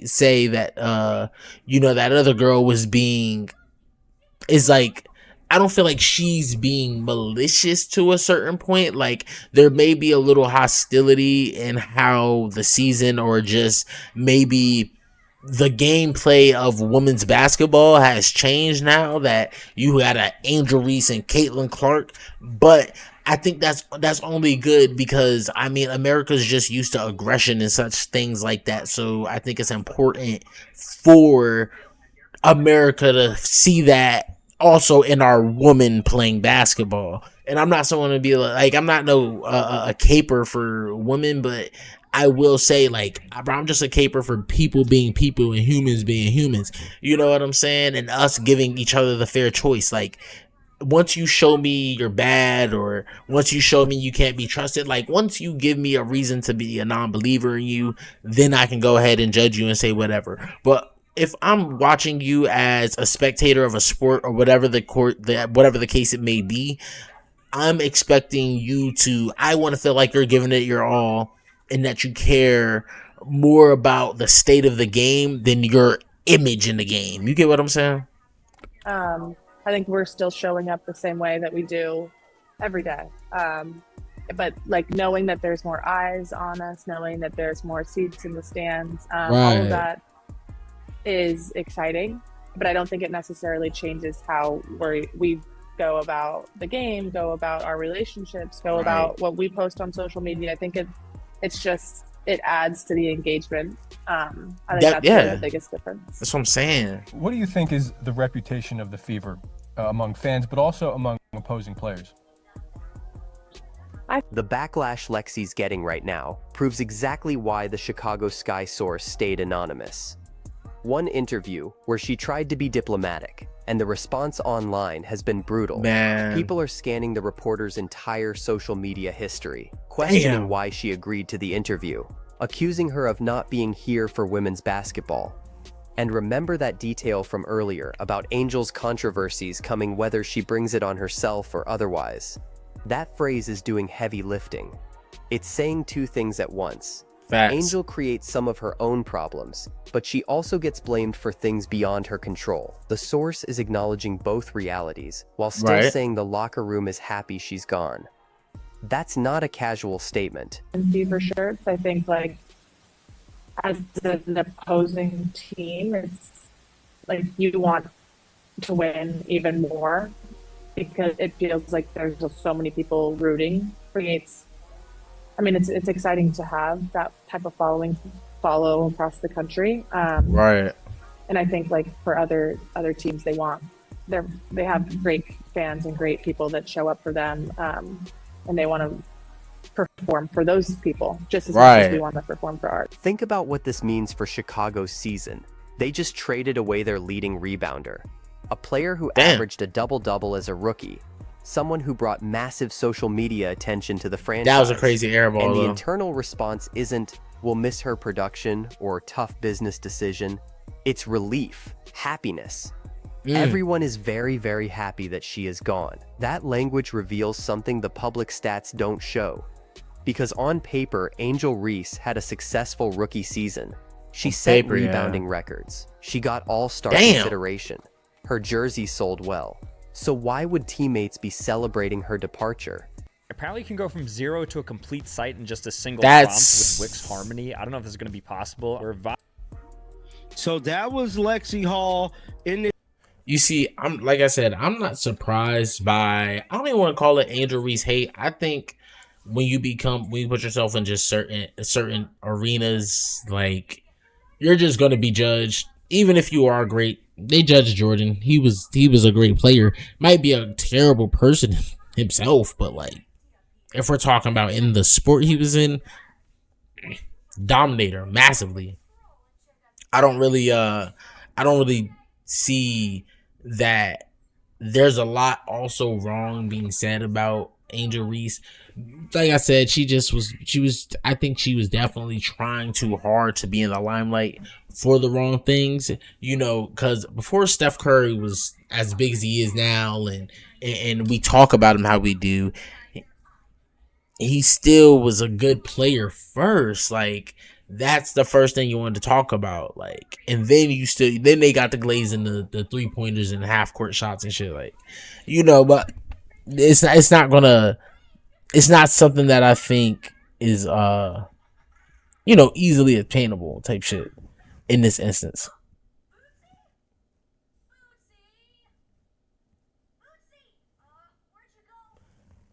say that that other girl is like, I don't feel like she's being malicious to a certain point. Like, there may be a little hostility in how the season, or just maybe the gameplay of women's basketball has changed now that you got a Angel Reese and Caitlin Clark. But I think that's only good because, I mean, America's just used to aggression and such things like that. So I think it's important for America to see that also in our woman playing basketball. And I'm not someone to be like, I'm not no a caper for women, but I will say, like, I'm just a caper for people being people and humans being humans. You know what I'm saying? And us giving each other the fair choice. Like, once you show me you're bad, or once you show me you can't be trusted, like, once you give me a reason to be a non-believer in you, then I can go ahead and judge you and say whatever. But if I'm watching you as a spectator of a sport, or whatever the case it may be, I'm expecting you to, I want to feel like you're giving it your all, and that you care more about the state of the game than your image in the game. You get what I'm saying? I think we're still showing up the same way that we do every day. But like, knowing that there's more eyes on us, knowing that there's more seats in the stands, all of that is exciting. But I don't think it necessarily changes how we go about the game, go about our relationships, go about what we post on social media. I think it's just, it adds to the engagement. I think that's the biggest difference. That's what I'm saying. What do you think is the reputation of the Fever among fans, but also among opposing players? The backlash Lexi's getting right now proves exactly why the Chicago Sky source stayed anonymous. One interview where she tried to be diplomatic, and the response online has been brutal. Man. People are scanning the reporter's entire social media history, questioning why she agreed to the interview, accusing her of not being here for women's basketball. And remember that detail from earlier about Angel's controversies coming whether she brings it on herself or otherwise. That phrase is doing heavy lifting. It's saying two things at once. Facts. Angel creates some of her own problems, but she also gets blamed for things beyond her control. The source is acknowledging both realities, while still saying the locker room is happy she's gone. That's not a casual statement. And Fever shirts, I think, like, as an opposing team, it's like you want to win even more, because it feels like there's just so many people rooting. It's exciting to have that type of follow across the country. Right. And I think, like, for other teams, they have great fans and great people that show up for them, and they want to perform for those people just as much as we want to perform for art. Think about what this means for Chicago's season. They just traded away their leading rebounder, a player who averaged a double-double as a rookie, someone who brought massive social media attention to the franchise. That was a crazy airball. And the internal response isn't, we'll miss her production or tough business decision. It's relief, happiness. Everyone is very, very happy that she is gone. That language reveals something the public stats don't show. Because on paper, Angel Reese had a successful rookie season. She set rebounding records. She got all-star consideration. Her jersey sold well. So why would teammates be celebrating her departure? Apparently you can go from 0 to a complete site in just a single prompt with Wix Harmony. I don't know if this is going to be possible. So that was Lexi Hall in the... You see, I'm not surprised by, I don't even want to call it Angel Reese hate. I think when you put yourself in just certain arenas, like, you're just going to be judged. Even if you are great, they judge Jordan. He was a great player. Might be a terrible person himself, but, like, if we're talking about in the sport he was in, dominator massively. I don't really see that there's a lot also wrong being said about Angel Reese. Like I said, I think she was definitely trying too hard to be in the limelight for the wrong things, because before Steph Curry was as big as he is now, and we talk about him how we do, he still was a good player first. Like, that's the first thing you wanted to talk about. Like, and then then they got the glaze and the 3-pointers and half court shots and shit. Like, but it's not something that I think is easily obtainable type shit in this instance.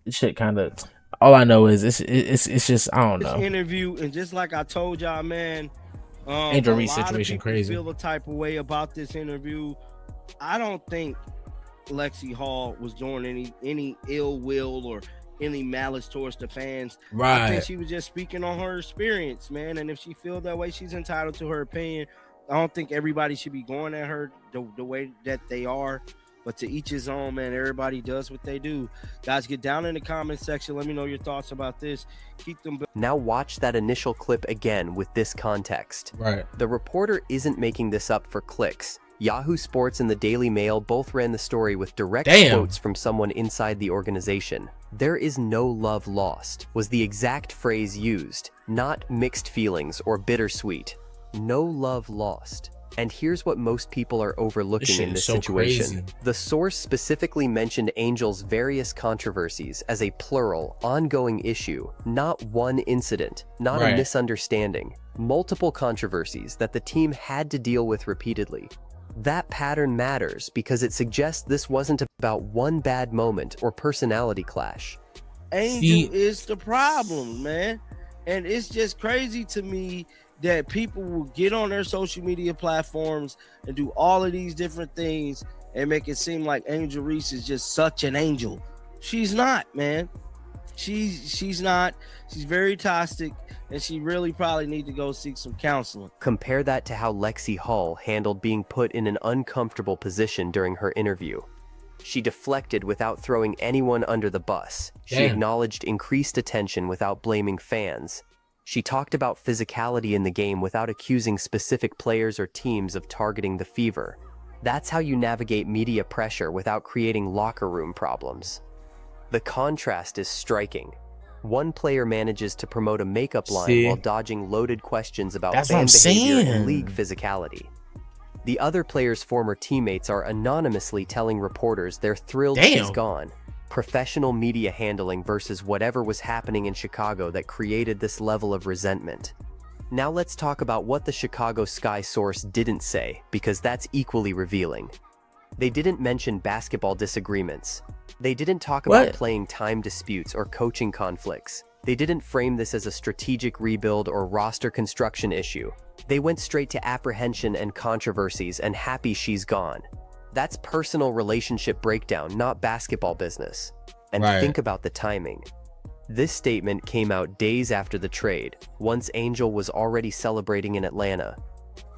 Shit kind of, all I know is it's just, I don't know. This interview, and just like I told y'all, man, Angel Reese situation crazy. Feel the type of way about this interview. I don't think Lexi Hall was doing any ill will or any malice towards the fans. Right. I think she was just speaking on her experience, man. And if she feels that way, she's entitled to her opinion. I don't think everybody should be going at her the way that they are. But to each his own, man. Everybody does what they do. Guys, get down in the comment section. Let me know your thoughts about this. Keep them. Now watch that initial clip again with this context. Right. The reporter isn't making this up for clicks. Yahoo Sports and the Daily Mail both ran the story with direct quotes from someone inside the organization. "There is no love lost" was the exact phrase used, not mixed feelings or bittersweet. No love lost. And here's what most people are overlooking in this situation. Crazy. The source specifically mentioned Angel's various controversies as a plural, ongoing issue, not one incident, not a misunderstanding, multiple controversies that the team had to deal with repeatedly. That pattern matters because it suggests this wasn't about one bad moment or personality clash. Angel is the problem, man. And it's just crazy to me that people will get on their social media platforms and do all of these different things and make it seem like Angel Reese is just such an angel. She's not, man. She's not. She's very toxic, and she really probably need to go seek some counseling. Compare that to how Lexi Hall handled being put in an uncomfortable position during her interview. She deflected without throwing anyone under the bus. She acknowledged increased attention without blaming fans. She talked about physicality in the game without accusing specific players or teams of targeting the Fever. That's how you navigate media pressure without creating locker room problems. The contrast is striking. One player manages to promote a makeup line while dodging loaded questions about fan behavior and league physicality. The other player's former teammates are anonymously telling reporters they're thrilled she's gone. Professional media handling versus whatever was happening in Chicago that created this level of resentment. Now let's talk about what the Chicago Sky source didn't say, because that's equally revealing. They didn't mention basketball disagreements. They didn't talk about playing time disputes or coaching conflicts. They didn't frame this as a strategic rebuild or roster construction issue. They went straight to apprehension and controversies and happy she's gone. That's personal relationship breakdown, not basketball business. And think about the timing. This statement came out days after the trade, once Angel was already celebrating in Atlanta.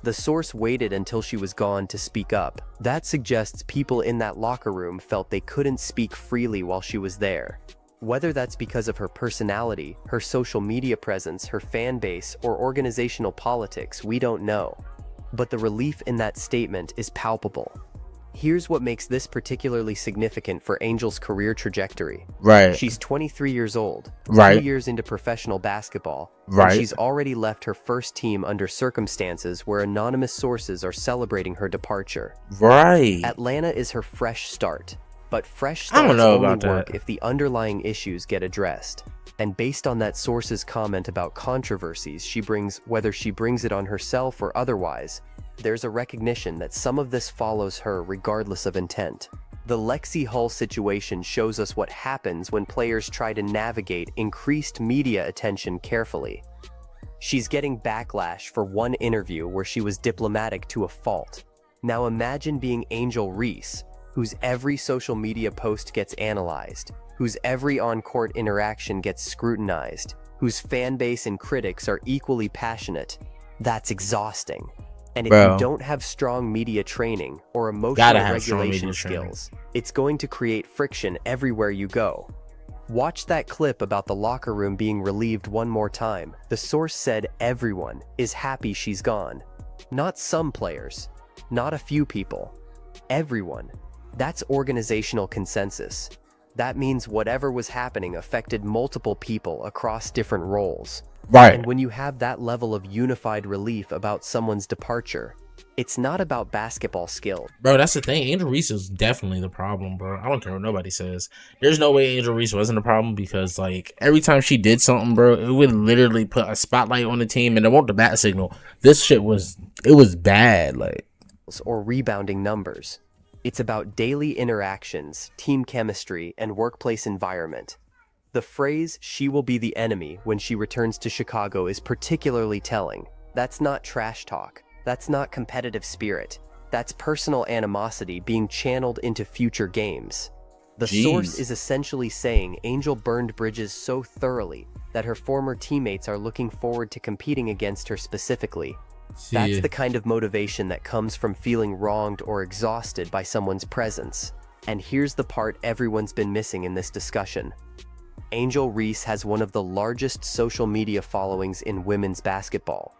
The source waited until she was gone to speak up. That suggests people in that locker room felt they couldn't speak freely while she was there. Whether that's because of her personality, her social media presence, her fan base, or organizational politics, we don't know. But the relief in that statement is palpable. Here's what makes this particularly significant for Angel's career trajectory. She's 23 years old, 2 years into professional basketball, and she's already left her first team under circumstances where anonymous sources are celebrating her departure. Atlanta is her fresh start, but fresh starts only work if the underlying issues get addressed. And based on that source's comment about controversies she brings, whether she brings it on herself or otherwise, there's a recognition that some of this follows her regardless of intent. The Lexi Hall situation shows us what happens when players try to navigate increased media attention carefully. She's getting backlash for one interview where she was diplomatic to a fault. Now imagine being Angel Reese, whose every social media post gets analyzed, whose every on-court interaction gets scrutinized, whose fan base and critics are equally passionate. That's exhausting. And if you don't have strong media training or emotional regulation skills, it's going to create friction everywhere you go. Watch that clip about the locker room being relieved one more time. The source said everyone is happy she's gone. Not some players, not a few people. Everyone. That's organizational consensus. That means whatever was happening affected multiple people across different roles. Right. And when you have that level of unified relief about someone's departure, it's not about basketball skill. Bro, that's the thing. Angel Reese is definitely the problem, bro. I don't care what nobody says. There's no way Angel Reese wasn't a problem because, like, every time she did something, bro, it would literally put a spotlight on the team and it won't the bat signal. This shit was bad, like. Or rebounding numbers. It's about daily interactions, team chemistry, and workplace environment. The phrase, "she will be the enemy" when she returns to Chicago is particularly telling. That's not trash talk. That's not competitive spirit. That's personal animosity being channeled into future games. The source is essentially saying Angel burned bridges so thoroughly that her former teammates are looking forward to competing against her specifically. That's the kind of motivation that comes from feeling wronged or exhausted by someone's presence. And here's the part everyone's been missing in this discussion. Angel Reese has one of the largest social media followings in women's basketball.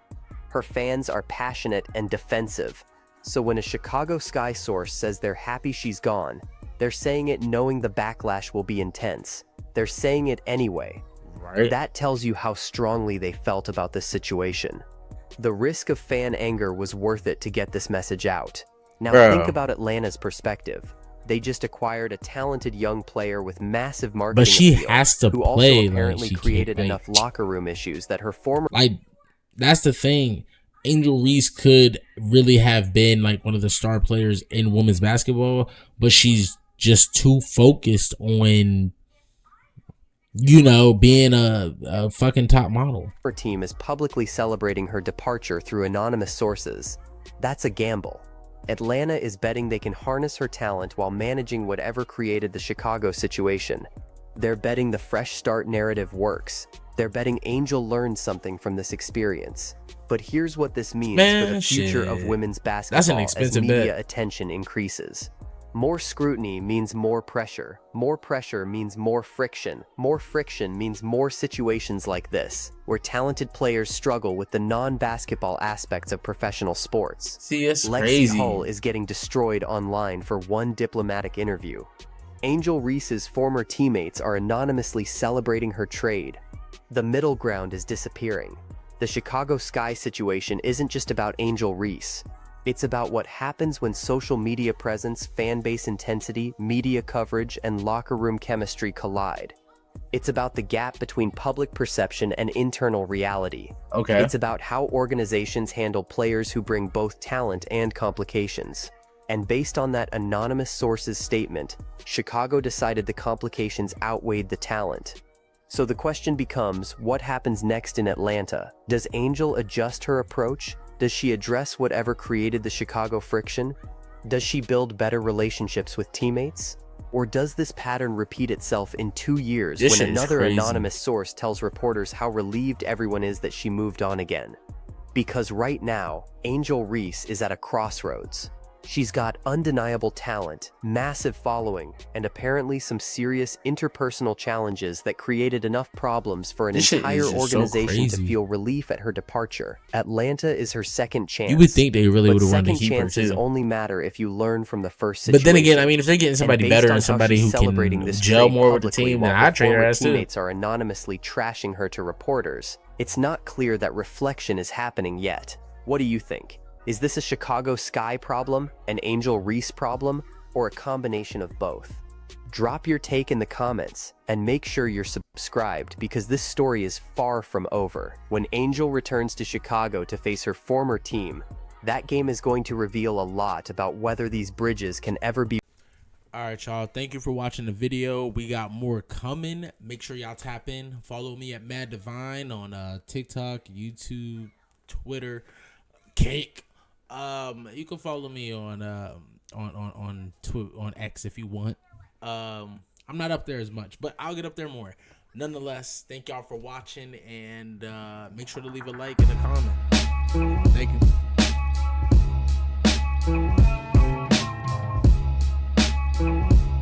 Her fans are passionate and defensive, so when a Chicago Sky source says they're happy she's gone, they're saying it knowing the backlash will be intense. They're saying it anyway. Right. That tells you how strongly they felt about this situation. The risk of fan anger was worth it to get this message out. Now think about Atlanta's perspective. They just acquired a talented young player with massive marketing but she appeal, has to who play. also apparently like, she created can't, enough locker room issues that her former that's the thing. Angel Reese could really have been like one of the star players in women's basketball, but she's just too focused on, you know, being a fucking top model. Her team is publicly celebrating her departure through anonymous sources. That's a gamble. Atlanta is betting they can harness her talent while managing whatever created the Chicago situation. They're betting the fresh start narrative works. They're betting Angel learned something from this experience. But here's what this means for the future of women's basketball as media attention increases. More scrutiny means more pressure. More pressure means more friction. More friction means more situations like this, where talented players struggle with the non-basketball aspects of professional sports. See, it's Lexi crazy. Hull is getting destroyed online for one diplomatic interview. Angel Reese's former teammates are anonymously celebrating her trade. The middle ground is disappearing. The Chicago Sky situation isn't just about Angel Reese. It's about what happens when social media presence, fan base intensity, media coverage, and locker room chemistry collide. It's about the gap between public perception and internal reality. Okay. It's about how organizations handle players who bring both talent and complications. And based on that anonymous source's statement, Chicago decided the complications outweighed the talent. So the question becomes, what happens next in Atlanta? Does Angel adjust her approach? Does she address whatever created the Chicago friction? Does she build better relationships with teammates? Or does this pattern repeat itself in 2 years when another anonymous source tells reporters how relieved everyone is that she moved on again? Because right now, Angel Reese is at a crossroads. She's got undeniable talent, massive following, and apparently some serious interpersonal challenges that created enough problems for an entire organization to feel relief at her departure. Atlanta is her second chance. You would think they really would have wanted to keep her chances too. only matter if you learn from the first situation. But then again, I mean, if they're getting somebody better and somebody who can gel more with the team, then I'd trade her ass too. Teammates are anonymously trashing her to reporters. It's not clear that reflection is happening yet. What do you think? Is this a Chicago Sky problem, an Angel Reese problem, or a combination of both? Drop your take in the comments, and make sure you're subscribed because this story is far from over. When Angel returns to Chicago to face her former team, that game is going to reveal a lot about whether these bridges can ever be. Alright, y'all. Thank you for watching the video. We got more coming. Make sure y'all tap in. Follow me at Mad Divine on TikTok, YouTube, Twitter, Cake. You can follow me on X if you want. I'm not up there as much, but I'll get up there more. Nonetheless, thank y'all for watching, and make sure to leave a like and a comment. Thank you.